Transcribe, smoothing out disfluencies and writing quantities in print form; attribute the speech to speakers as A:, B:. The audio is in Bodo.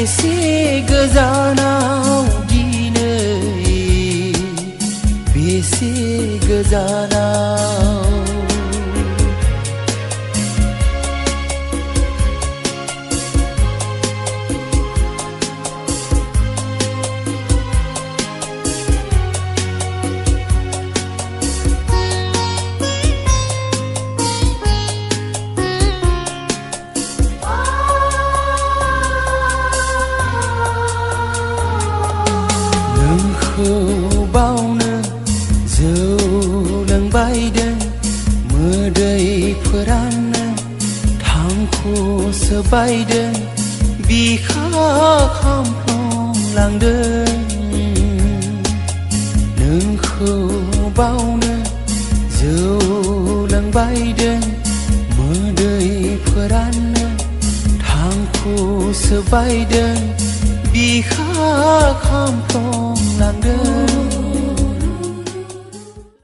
A: बेसे गोजानाव दिनै बेसे गोजानाव नोंखौ बावनो जौ लोंबायदों मोदैफोरानो थांखु सोबायदों बिखा खामफ्लंलांदों नोंखौ बावनो जौ लोंबायदों मोदैफोरानो थांखु सोबायदों बिखा